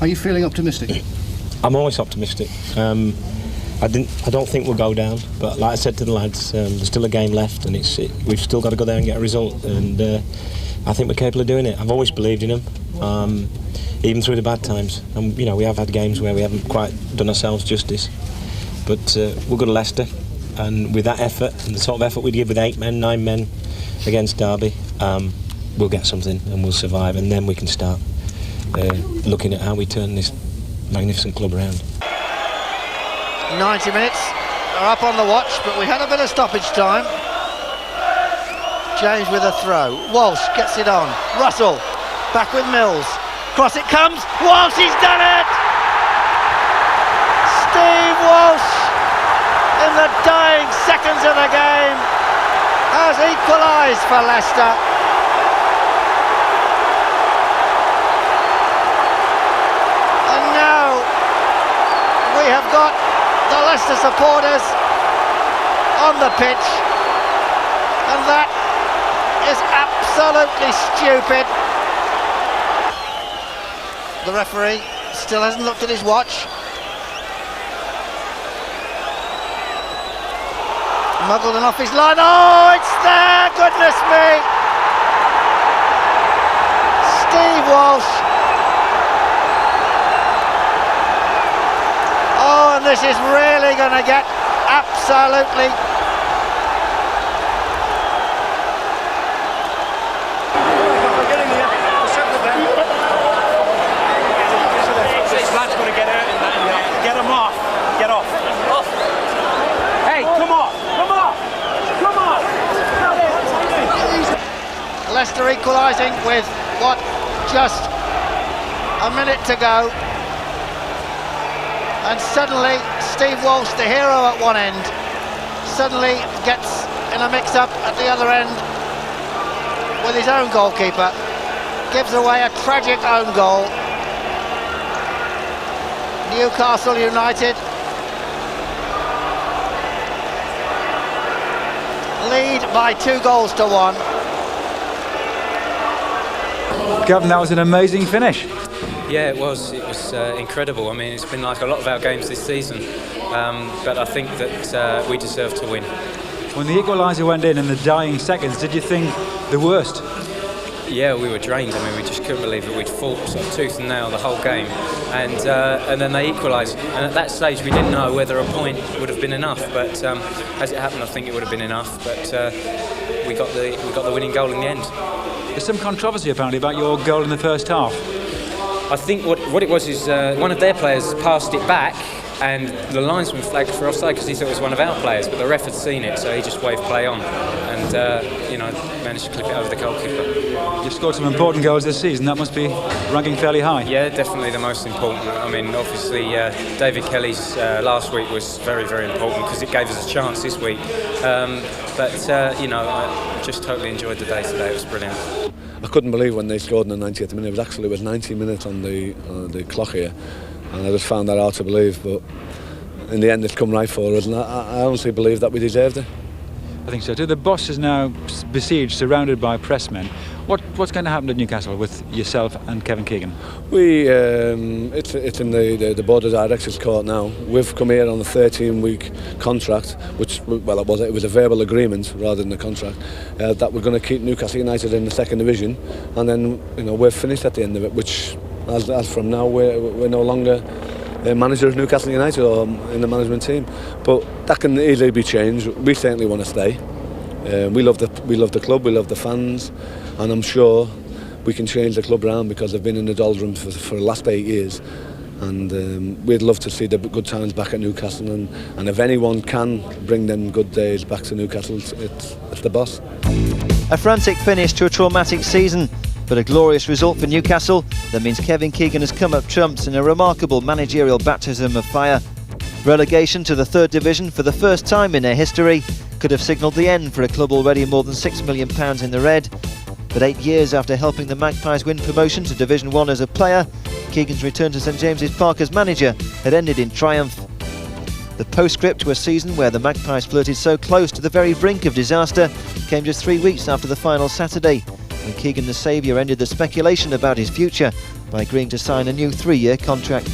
Are you feeling optimistic? I'm always optimistic. I don't think we'll go down, but like I said to the lads, there's still a game left, and we've still got to go there and get a result. And I think we're capable of doing it. I've always believed in them, even through the bad times. And you know, we have had games where we haven't quite done ourselves justice, but we'll go to Leicester, and with that effort and the sort of effort we'd give with 8 men, 9 men against Derby, we'll get something and we'll survive, and then we can start looking at how we turn this magnificent club around. 90 minutes are up on the watch, but we had a bit of stoppage time. James with a throw. Walsh gets it on. Russell back with Mills. Cross it comes. Walsh, he's done it! Steve Walsh, in the dying seconds of the game, has equalised for Leicester. And now we have got the Leicester supporters on the pitch, and that is absolutely stupid. The referee still hasn't looked at his watch. Muggleton off his line. Oh, it's there! Goodness me! Steve Walsh. Oh, and this is really going to get absolutely... This lad's going to get hurt in that. Get him off. Get off. Hey, come on. Come on. Come on. Leicester equalising with what, just a minute to go. And suddenly, Steve Walsh, the hero at one end, suddenly gets in a mix-up at the other end with his own goalkeeper. Gives away a tragic own goal. Newcastle United lead by 2-1. Gavin, that was an amazing finish. Yeah, it was incredible. I mean, it's been like a lot of our games this season, but I think that we deserve to win. When the equaliser went in the dying seconds, did you think the worst? Yeah, we were drained. I mean, we just couldn't believe that we'd fought sort of tooth and nail the whole game, and then they equalised. And at that stage, we didn't know whether a point would have been enough. But as it happened, I think it would have been enough. But we got the winning goal in the end. There's some controversy apparently about your goal in the first half. I think what it was is one of their players passed it back, and the linesman flagged for offside because he thought it was one of our players, but the ref had seen it, so he just waved play on, and managed to clip it over the goalkeeper. You've scored some important goals this season. That must be ranking fairly high. Yeah, definitely the most important. I mean, obviously David Kelly's last week was very, very important because it gave us a chance this week. I just totally enjoyed the day today. It was brilliant. I couldn't believe when they scored in the 90th minute. It was 90 minutes on the clock here, and I just found that hard to believe. But in the end, it's come right for us, and I honestly believe that we deserved it. I think so too. The boss is now besieged, surrounded by pressmen. What's going to happen to Newcastle with yourself and Kevin Keegan? It's in the board of directors' court now. We've come here on a 13-week contract, which it was a verbal agreement rather than a contract, that we're going to keep Newcastle United in the second division, and then we're finished at the end of it. Which, as from now, we're no longer manager of Newcastle United or in the management team, but that can easily be changed. We certainly want to stay. We love the club, we love the fans, and I'm sure we can change the club around because they've been in the doldrums for the last 8 years, and we'd love to see the good times back at Newcastle, and if anyone can bring them good days back to Newcastle, it's the boss. A frantic finish to a traumatic season, but a glorious result for Newcastle that means Kevin Keegan has come up trumps in a remarkable managerial baptism of fire. Relegation to the third division for the first time in their history could have signalled the end for a club already more than £6 million in the red. But 8 years after helping the Magpies win promotion to Division 1 as a player, Keegan's return to St James's Park as manager had ended in triumph. The postscript to a season where the Magpies flirted so close to the very brink of disaster came just 3 weeks after the final Saturday, when Keegan the saviour ended the speculation about his future by agreeing to sign a new 3-year contract.